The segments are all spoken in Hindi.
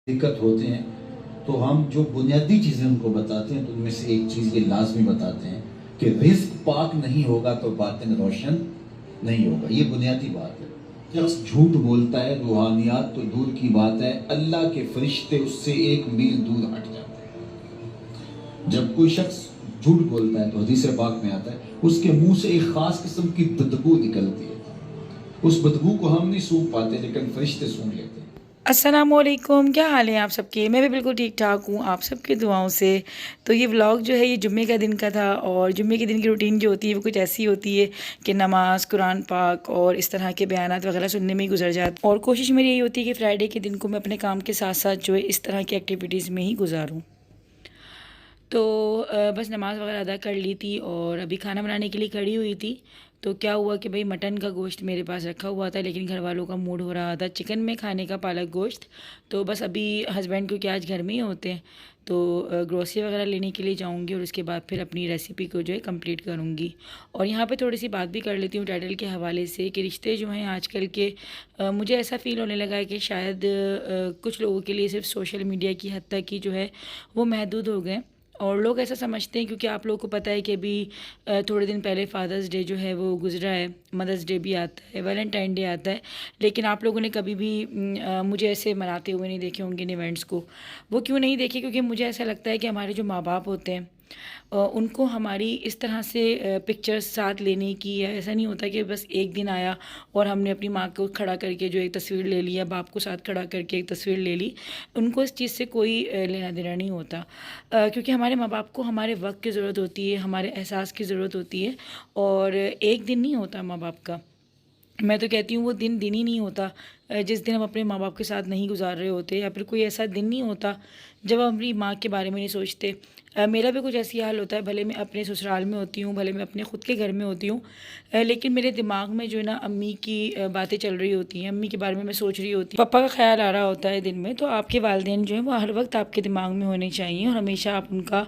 दिक्कत होते हैं तो हम जो बुनियादी चीज़ें उनको बताते हैं तो उनमें से एक चीज़ ये लाजमी बताते हैं कि रिस्क पाक नहीं होगा तो बातिन रोशन नहीं होगा। ये बुनियादी बात है। शख्स झूठ बोलता है रूहानियात तो दूर की बात है, अल्लाह के फरिश्ते उससे 1 मील दूर हट जाते हैं। जब कोई शख्स झूठ बोलता है तो हदीस पाक में आता है उसके मुंह से एक खास किस्म की बदबू निकलती है। उस बदबू को हम नहीं सूंघ पाते लेकिन फरिश्ते सूंघ लेते हैं। अस्सलामुअलैकुम, क्या हाल है आप सबके। मैं भी बिल्कुल ठीक ठाक हूँ आप सबकी दुआओं से। तो ये व्लॉग जो है ये जुम्मे का दिन का था और जुम्मे के दिन की रूटीन जो होती है वो कुछ ऐसी होती है कि नमाज़, कुरान पाक और इस तरह के बयानात वगैरह सुनने में ही गुजर जाता। और कोशिश मेरी यही होती है कि फ्राइडे के दिन को मैं अपने काम के साथ साथ जो है इस तरह की एक्टिविटीज़ में ही गुजारूँ। तो बस नमाज़ वगैरह अदा कर ली थी और अभी खाना बनाने के लिए खड़ी हुई थी। तो क्या हुआ कि भाई मटन का गोश्त मेरे पास रखा हुआ था लेकिन घर वालों का मूड हो रहा था चिकन में खाने का, पालक गोश्त। तो बस अभी हस्बैंड क्योंकि आज घर में ही होते हैं तो ग्रोसरी वगैरह लेने के लिए जाऊंगी और उसके बाद फिर अपनी रेसिपी को जो है कंप्लीट करूंगी। और यहाँ पे थोड़ी सी बात भी कर लेती हूँ टाइटल के हवाले से कि रिश्ते जो हैं आजकल के मुझे ऐसा फ़ील होने लगा है कि शायद कुछ लोगों के लिए सिर्फ सोशल मीडिया की हद तक ही जो है वो महदूद हो गए। और लोग ऐसा समझते हैं क्योंकि आप लोगों को पता है कि अभी थोड़े दिन पहले फादर्स डे जो है वो गुजरा है, मदर्स डे भी आता है, वैलेंटाइन डे आता है। लेकिन आप लोगों ने कभी भी मुझे ऐसे मनाते हुए नहीं देखे होंगे इन इवेंट्स को। वो क्यों नहीं देखे? क्योंकि मुझे ऐसा लगता है कि हमारे जो माँ बाप होते हैं उनको हमारी इस तरह से पिक्चर्स साथ लेने की है। ऐसा नहीं होता कि बस एक दिन आया और हमने अपनी माँ को खड़ा करके जो एक तस्वीर ले ली या बाप को साथ खड़ा करके एक तस्वीर ले ली। उनको इस चीज़ से कोई लेना देना नहीं होता क्योंकि हमारे माँ बाप को हमारे वक्त की ज़रूरत होती है, हमारे एहसास की ज़रूरत होती है। और एक दिन नहीं होता माँ बाप का। मैं तो कहती हूँ वो दिन दिन ही नहीं होता जिस दिन हम अपने माँ बाप के साथ नहीं गुजार रहे होते, या फिर कोई ऐसा दिन नहीं होता जब हम अपनी माँ के बारे में नहीं सोचते। मेरा भी कुछ ऐसी हाल होता है, भले मैं अपने ससुराल में होती हूँ, भले मैं अपने ख़ुद के घर में होती हूँ, लेकिन मेरे दिमाग में जो है ना अम्मी की बातें चल रही होती हैं, अम्मी के बारे में मैं सोच रही होती हूँ, पापा का ख्याल आ रहा होता है दिन में। तो आपके वालिदैन जो है वो हर वक्त आपके दिमाग में होने चाहिए और हमेशा आप उनका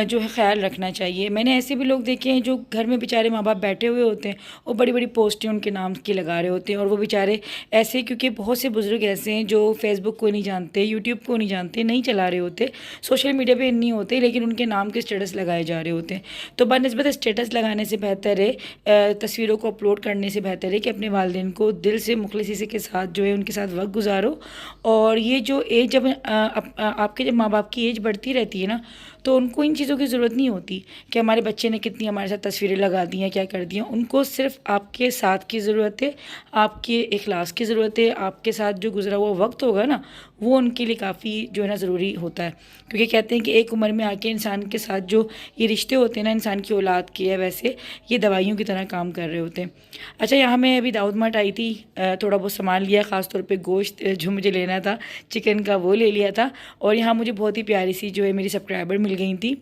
जो है ख्याल रखना चाहिए। मैंने ऐसे भी लोग देखे हैं जो घर में बेचारे माँ बाप बैठे हुए होते हैं और बड़ी बड़ी पोस्टें उनके नाम की लगा रहे होते हैं। और वो बेचारे ऐसे, क्योंकि बहुत से बुज़ुर्ग ऐसे हैं जो फेसबुक को नहीं जानते, यूट्यूब को नहीं जानते, नहीं चला रहे होते, सोशल मीडिया पे नहीं होते, लेकिन उनके नाम के स्टेटस लगाए जा रहे होते हैं। तो बनस्बत स्टेटस लगाने से बेहतर है, तस्वीरों को अपलोड करने से बेहतर है कि अपने वालिदैन को दिल से मुखलिसी के साथ जो है उनके साथ वक्त गुजारो। और ये जो एज जब आपके जब माँ बाप की एज बढ़ती रहती है ना तो उनको इन चीज़ों की ज़रूरत नहीं होती कि हमारे बच्चे ने कितनी हमारे साथ तस्वीरें लगा दी हैं, क्या कर दी हैं। उनको सिर्फ आपके साथ की ज़रूरत है, आपके इखलास की ज़रूरत है, आपके साथ जो गुजरा हुआ वक्त होगा ना वो उनके लिए काफ़ी जो है ना ज़रूरी होता है। क्योंकि कहते हैं कि एक उम्र में आके इंसान के साथ जो ये रिश्ते होते हैं ना इंसान की औलाद के, है वैसे ये दवाइयों की तरह काम कर रहे होते हैं। अच्छा, यहाँ मैं अभी दाऊद मठ आई थी, थोड़ा बहुत सामान लिया, ख़ास तौर पे गोश्त जो मुझे लेना था चिकन का वो ले लिया था। और यहाँ मुझे बहुत ही प्यारी सी जो है मेरी सब्सक्राइबर मिल गई थी,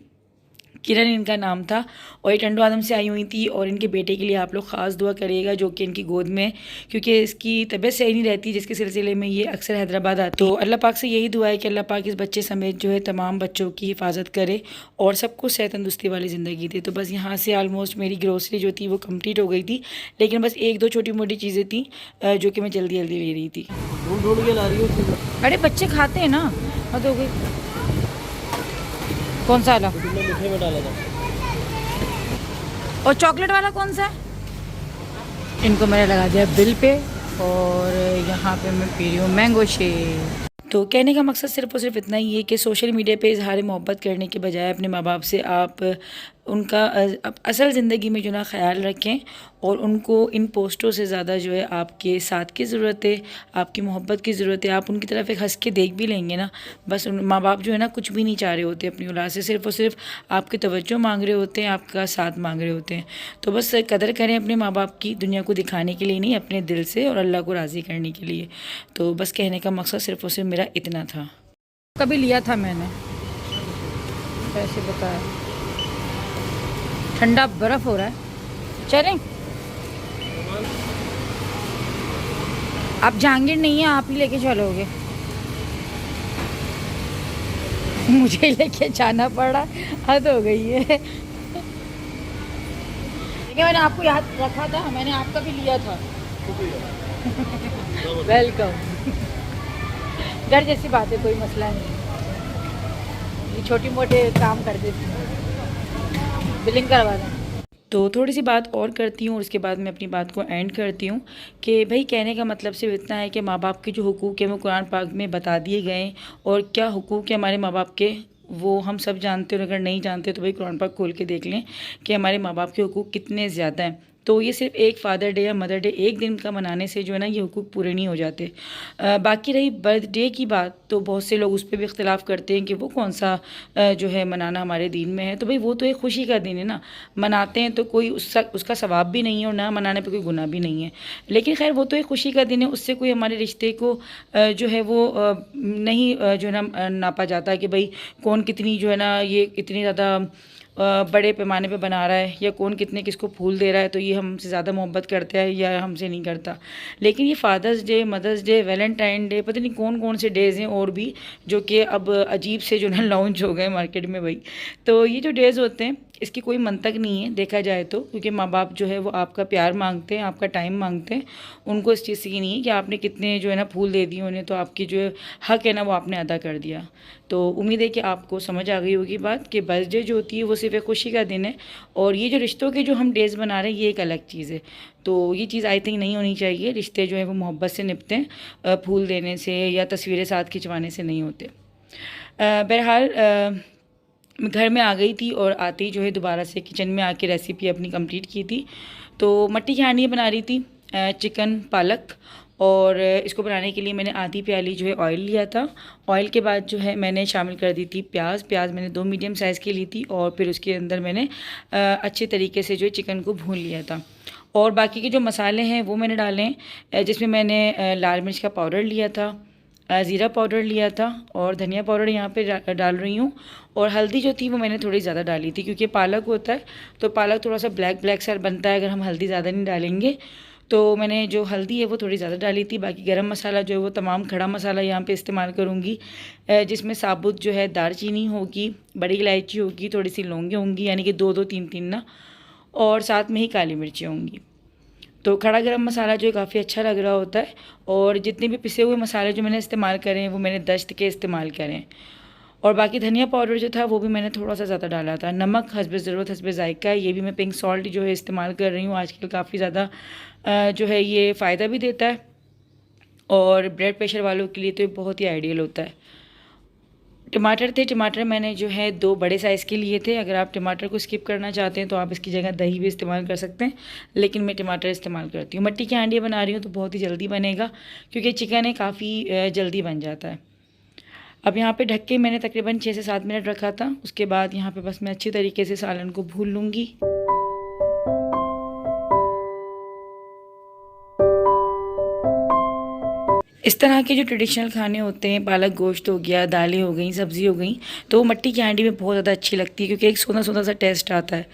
किरण इनका नाम था, और ये टंडो आदम से आई हुई थी। और इनके बेटे के लिए आप लोग ख़ास दुआ करिएगा जो कि इनकी गोद में, क्योंकि इसकी तबीयत सही नहीं रहती जिसके सिलसिले में ये अक्सर हैदराबाद आती। तो अल्लाह पाक से यही दुआ है कि अल्लाह पाक इस बच्चे समेत जो है तमाम बच्चों की हिफाजत करे और सबको सेहत तंदुरुस्ती वाली ज़िंदगी दे। तो बस यहाँ से आलमोस्ट मेरी ग्रोसरी जो थी वो कम्प्लीट हो गई थी, लेकिन बस एक दो छोटी मोटी चीज़ें थी जो कि मैं जल्दी जल्दी ले रही थी। ढूंढ के ला रही हूँ। अरे बच्चे खाते हैं ना, हद हो गई। कौन सा वाला? मीठे में डाला था। और चॉकलेट वाला कौन सा है? इनको मैंने लगा दिया बिल पे और यहाँ पे मैं पी रही हूँ मैंगो शेक। तो कहने का मकसद सिर्फ और सिर्फ इतना ही है कि सोशल मीडिया पे इजहार मोहब्बत करने के बजाय अपने माँ बाप से आप उनका असल ज़िंदगी में जो ना ख्याल रखें और उनको इन पोस्टों से ज़्यादा जो है आपके साथ की ज़रूरत है, आपकी मोहब्बत की ज़रूरत है। आप उनकी तरफ एक हंस के देख भी लेंगे ना, बस माँ बाप जो है ना कुछ भी नहीं चाह रहे होते अपनी औलाद से, सिर्फ और सिर्फ आपकी तवज्जो मांग रहे होते हैं, आपका साथ मांग रहे होते हैं। तो बस कदर करें अपने माँ बाप की, दुनिया को दिखाने के लिए नहीं, अपने दिल से और अल्लाह को राज़ी करने के लिए। तो बस कहने का मकसद सिर्फ और सिर्फ मेरा इतना था। कभी लिया था मैंने, कैसे बताया, ठंडा बर्फ़ हो रहा है। चलें, आप जहांगीर नहीं है, आप ही लेके चलोगे। मुझे लेके जाना पड़ा, हद हो गई है। देखिए मैंने आपको याद रखा था, मैंने आपका भी लिया था। वेलकम। घर जैसी बात है, कोई मसला नहीं, ये छोटी मोटे काम कर देती हूँ, बिलिंग करवा दें। तो थोड़ी सी बात और करती हूँ और उसके बाद मैं अपनी बात को एंड करती हूँ कि भाई कहने का मतलब सिर्फ इतना है कि माँ बाप के जो हुकूक़ हैं वो कुरान पाक में बता दिए गए, और क्या हुकूक़ है हमारे माँ बाप के वो हम सब जानते हैं। और अगर नहीं जानते तो भाई कुरान पाक खोल के देख लें कि हमारे माँ बाप के हुकूक़ कितने ज़्यादा हैं। तो ये सिर्फ एक फ़ादर डे या मदर डे एक दिन का मनाने से जो है ना ये हुकूक़ पूरे नहीं हो जाते। बाकी रही बर्थडे की बात, तो बहुत से लोग उस पर भी इख्तिलाफ़ करते हैं कि वो कौन सा जो है मनाना हमारे दीन में है। तो भाई वो तो एक खुशी का दिन है ना, मनाते हैं तो कोई उसका सवाब भी नहीं है और ना मनाने पर कोई गुनाह भी नहीं है। लेकिन खैर वो तो एक खुशी का दिन है, उससे कोई हमारे रिश्ते को जो है वो नहीं जो है ना नापा जाता कि भाई कौन कितनी जो है ना ये इतनी ज़्यादा बड़े पैमाने पे बना रहा है या कौन कितने किसको फूल दे रहा है, तो ये हमसे ज़्यादा मोहब्बत करता है या हमसे नहीं करता। लेकिन ये father's day, mother's day, Valentine day, पता नहीं कौन कौन से डेज़ हैं और भी जो कि अब अजीब से जो है लॉन्च हो गए मार्केट में भाई। तो ये जो डेज़ होते हैं इसकी कोई मंतक नहीं है देखा जाए तो, क्योंकि माँ बाप जो है वो आपका प्यार मांगते हैं, आपका टाइम मांगते हैं। उनको इस चीज़ की नहीं है कि आपने कितने जो है ना फूल दे दिए उन्हें, तो आपकी जो हक़ है ना वो आपने अदा कर दिया। तो उम्मीद है कि आपको समझ आ गई होगी बात कि बर्थडे जो होती है वो सिर्फ एक खुशी का दिन है, और ये जो रिश्तों के जो हम डेज़ बना रहे हैं ये एक अलग चीज़ है। तो ये चीज़ आई थिंक नहीं होनी चाहिए। रिश्ते जो है वो मोहब्बत से निपते हैं, फूल देने से या तस्वीरें साथ खिंचवाने से नहीं होते। बहरहाल मैं घर में आ गई थी और आते ही जो है दोबारा से किचन में आके रेसिपी अपनी कंप्लीट की थी। तो मट्टी की हांडी बना रही थी चिकन पालक, और इसको बनाने के लिए मैंने आधी प्याली जो है ऑयल लिया था। ऑयल के बाद जो है मैंने शामिल कर दी थी प्याज मैंने 2 मीडियम साइज़ की ली थी, और फिर उसके अंदर मैंने अच्छे तरीके से जो है चिकन को भून लिया था। और बाकी के जो मसाले हैं वो मैंने डाले हैं, जिसमें मैंने लाल मिर्च का पाउडर लिया था, ज़ीरा पाउडर लिया था, और धनिया पाउडर यहाँ पे डाल रही हूँ। और हल्दी जो थी वो मैंने थोड़ी ज़्यादा डाली थी, क्योंकि पालक होता है तो पालक थोड़ा सा ब्लैक ब्लैक सा बनता है अगर हम हल्दी ज़्यादा नहीं डालेंगे। तो मैंने जो हल्दी है वो थोड़ी ज़्यादा डाली थी। बाकी गरम मसाला जो है वो तमाम खड़ा मसाला यहाँ पे इस्तेमाल करूँगी, जिसमें साबुत जो है दालचीनी होगी, बड़ी इलायची होगी, थोड़ी सी लौंगे होंगी, यानी कि 2-2 3-3 ना, और साथ में ही काली मिर्चें होंगी। तो खड़ा गरम मसाला जो है काफ़ी अच्छा लग रहा होता है। और जितने भी पिसे हुए मसाले जो मैंने इस्तेमाल करे हैं वो मैंने दस्त के इस्तेमाल करें। और बाकी धनिया पाउडर जो था वो भी मैंने थोड़ा सा ज़्यादा डाला था। नमक हस्बे ज़रूरत हस्बे ज़ायका, ये भी मैं पिंक सॉल्ट जो है इस्तेमाल कर रही हूँ। आजकल काफ़ी ज़्यादा जो है ये फ़ायदा भी देता है, और ब्लड प्रेशर वालों के लिए तो ये बहुत ही आइडियल होता है। टमाटर थे, टमाटर मैंने जो है 2 बड़े साइज़ के लिए थे। अगर आप टमाटर को स्किप करना चाहते हैं तो आप इसकी जगह दही भी इस्तेमाल कर सकते हैं, लेकिन मैं टमाटर इस्तेमाल करती हूँ। मट्टी की हांडी बना रही हूँ तो बहुत ही जल्दी बनेगा, क्योंकि चिकन है काफ़ी जल्दी बन जाता है। अब यहाँ पे ढक के मैंने तकरीबन 6 से 7 मिनट रखा था। उसके बाद यहाँ पे बस मैं अच्छी तरीके से सालन को भून लूँगी। इस तरह के जो ट्रेडिशनल खाने होते हैं, पालक गोश्त हो गया, दालें हो गई, सब्ज़ी हो गई, तो वो मट्टी की हांडी में बहुत ज़्यादा अच्छी लगती है, क्योंकि एक सोना सोना सा टेस्ट आता है।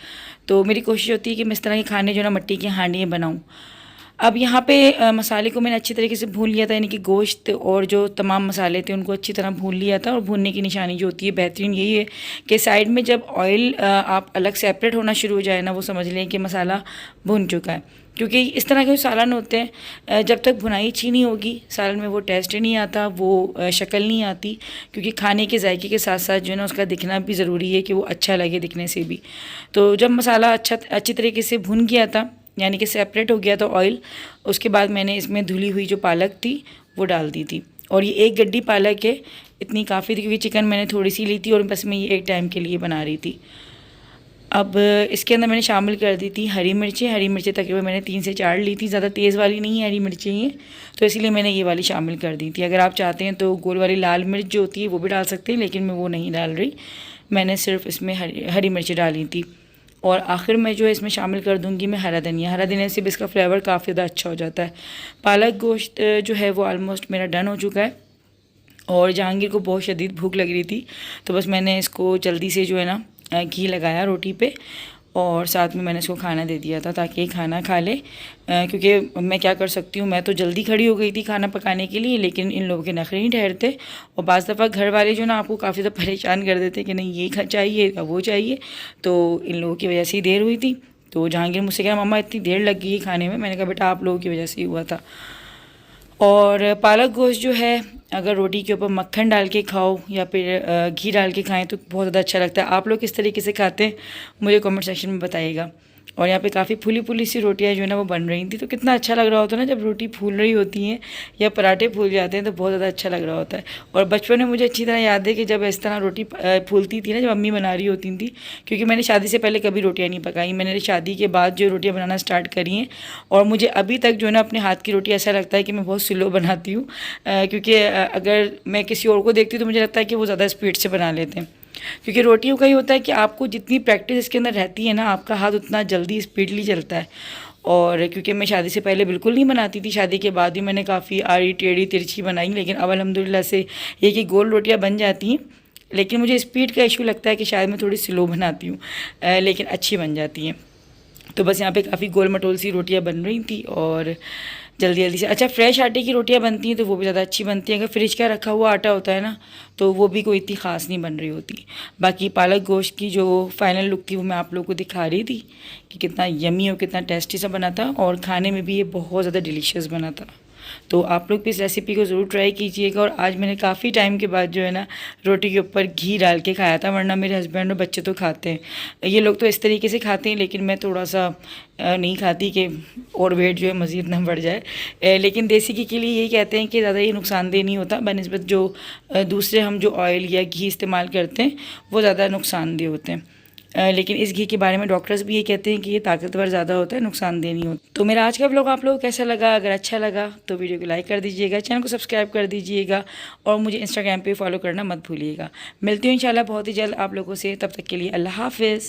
तो मेरी कोशिश होती है कि मैं इस तरह के खाने जो ना मट्टी की हांडी में बनाऊँ। अब यहाँ पे मसाले को मैंने अच्छी तरीके से भून लिया था, यानी कि गोश्त और जो तमाम मसाले थे उनको अच्छी तरह भून लिया था। और भूनने की निशानी जो होती है बेहतरीन यही है कि साइड में जब ऑयल आप अलग सेपरेट होना शुरू हो जाए ना, वो समझ लें कि मसाला भुन चुका है। क्योंकि इस तरह के सालन होते हैं जब तक भुनाई अच्छी नहीं होगी सालन में वो टेस्ट नहीं आता, वो शक्ल नहीं आती। क्योंकि खाने के जायके के साथ साथ जो है ना उसका दिखना भी ज़रूरी है कि वो अच्छा लगे दिखने से भी। तो जब मसाला अच्छी तरीके से भुन गया था, यानी कि सेपरेट हो गया था ऑयल, उसके बाद मैंने इसमें धुली हुई जो पालक थी वो डाल दी थी। और ये 1 गड्डी पालक है, इतनी काफ़ी थी, क्योंकि चिकन मैंने थोड़ी सी ली थी और बस मैं ये एक टाइम के लिए बना रही थी। अब इसके अंदर मैंने शामिल कर दी थी हरी मिर्चें तकरीबन मैंने 3 से 4 ली थी। ज़्यादा तेज़ वाली नहीं है हरी मिर्चें ही, तो इसीलिए मैंने ये वाली शामिल कर दी थी। अगर आप चाहते हैं तो गोल वाली लाल मिर्च जो होती है वो भी डाल सकते हैं, लेकिन मैं वो नहीं डाल रही, मैंने सिर्फ इसमें हरी मिर्चें डाली थी। और आखिर में जो है इसमें शामिल कर दूंगी मैं हरा धनिया से भी इसका फ्लेवर काफ़ी ज़्यादा अच्छा हो जाता है। पालक गोश्त जो है वो ऑलमोस्ट मेरा डन हो चुका है। और जहांगीर को बहुत शदीद भूख लग रही थी, तो बस मैंने इसको जल्दी से जो है ना घी लगाया रोटी पे, और साथ में मैंने इसको खाना दे दिया था ताकि ये खाना खा ले। क्योंकि मैं क्या कर सकती हूँ, मैं तो जल्दी खड़ी हो गई थी खाना पकाने के लिए, लेकिन इन लोगों के नखरे नहीं ठहरते। और बाज़ दफ़ा घर वाले जो ना आपको काफ़ी ज़्यादा परेशान कर देते कि नहीं ये चाहिए या वो चाहिए, तो इन लोगों की वजह से ही देर हुई थी। तो जहांगीर मुझसे कहा मम्मा इतनी देर लग गई खाने में, मैंने कहा बेटा आप लोगों की वजह से ही हुआ था। और पालक गोश्त जो है अगर रोटी के ऊपर मक्खन डाल के खाओ या फिर घी डाल के खाएं तो बहुत ज़्यादा अच्छा लगता है। आप लोग किस तरीके से खाते हैं मुझे कमेंट सेक्शन में बताइएगा। और यहाँ पे काफ़ी फूली फूली सी रोटियाँ जो है ना वो बन रही थी, तो कितना अच्छा लग रहा होता है ना जब रोटी फूल रही होती हैं या पराठे फूल जाते हैं तो बहुत ज़्यादा अच्छा लग रहा होता है। और बचपन में मुझे अच्छी तरह याद है कि जब इस तरह रोटी फूलती थी ना, जब अम्मी बना रही होती थी, क्योंकि मैंने शादी से पहले कभी रोटियाँ नहीं पकाई, मैंने शादी के बाद जो रोटियाँ बनाना स्टार्ट करी हैं। और मुझे अभी तक जो है ना अपने हाथ की रोटी ऐसा लगता है कि मैं बहुत स्लो बनाती हूँ, क्योंकि अगर मैं किसी और को देखती हूँ तो मुझे लगता है कि वो ज़्यादा स्पीड से बना लेते हैं। क्योंकि रोटियों का ही होता है कि आपको जितनी प्रैक्टिस इसके अंदर रहती है ना, आपका हाथ उतना जल्दी स्पीडली चलता है। और क्योंकि मैं शादी से पहले बिल्कुल नहीं बनाती थी, शादी के बाद भी मैंने काफ़ी आड़ी टेढ़ी तिरछी बनाई, लेकिन अब अल्हम्दुलिल्लाह से ये कि गोल रोटियां बन जाती हैं। लेकिन मुझे स्पीड का इशू लगता है कि शायद मैं थोड़ी स्लो बनाती हूँ, लेकिन अच्छी बन जाती हैं। तो बस यहाँ पे काफ़ी गोल मटोल सी रोटियाँ बन रही थी और जल्दी जल्दी से। अच्छा, फ्रेश आटे की रोटियाँ बनती हैं तो वो भी ज़्यादा अच्छी बनती हैं। अगर फ्रिज का रखा हुआ आटा होता है ना तो वो भी कोई इतनी ख़ास नहीं बन रही होती। बाकी पालक गोश्त की जो फाइनल लुक थी वो मैं आप लोगों को दिखा रही थी कि कितना यमी और कितना टेस्टी सा बना था, और खाने में भी ये बहुत ज़्यादा डिलीशियस बना था। तो आप लोग भी इस रेसिपी को ज़रूर ट्राई कीजिएगा। और आज मैंने काफ़ी टाइम के बाद जो है ना रोटी के ऊपर घी डाल के खाया था, वरना मेरे हस्बैंड और बच्चे तो खाते हैं, ये लोग तो इस तरीके से खाते हैं, लेकिन मैं थोड़ा सा नहीं खाती कि और वेट जो है मज़ीद ना बढ़ जाए। लेकिन देसी घी के लिए यही कहते हैं कि ज़्यादा ये नुकसानदेह नहीं होता बनिस्बत जो दूसरे हम जो ऑयल या घी इस्तेमाल करते हैं वो ज़्यादा नुकसानदेह होते हैं। लेकिन इस घी के बारे में डॉक्टर्स भी ये कहते हैं कि ये ताकतवर ज़्यादा होता है, नुकसानदेह नहीं होता। तो मेरा आज का व्लॉग आप लोगों को कैसा लगा? अगर अच्छा लगा तो वीडियो को लाइक कर दीजिएगा, चैनल को सब्सक्राइब कर दीजिएगा और मुझे इंस्टाग्राम पे फॉलो करना मत भूलिएगा। मिलती हूँ इंशाल्लाह बहुत ही जल्द आप लोगों से, तब तक के लिए अल्लाह हाफ़िज़।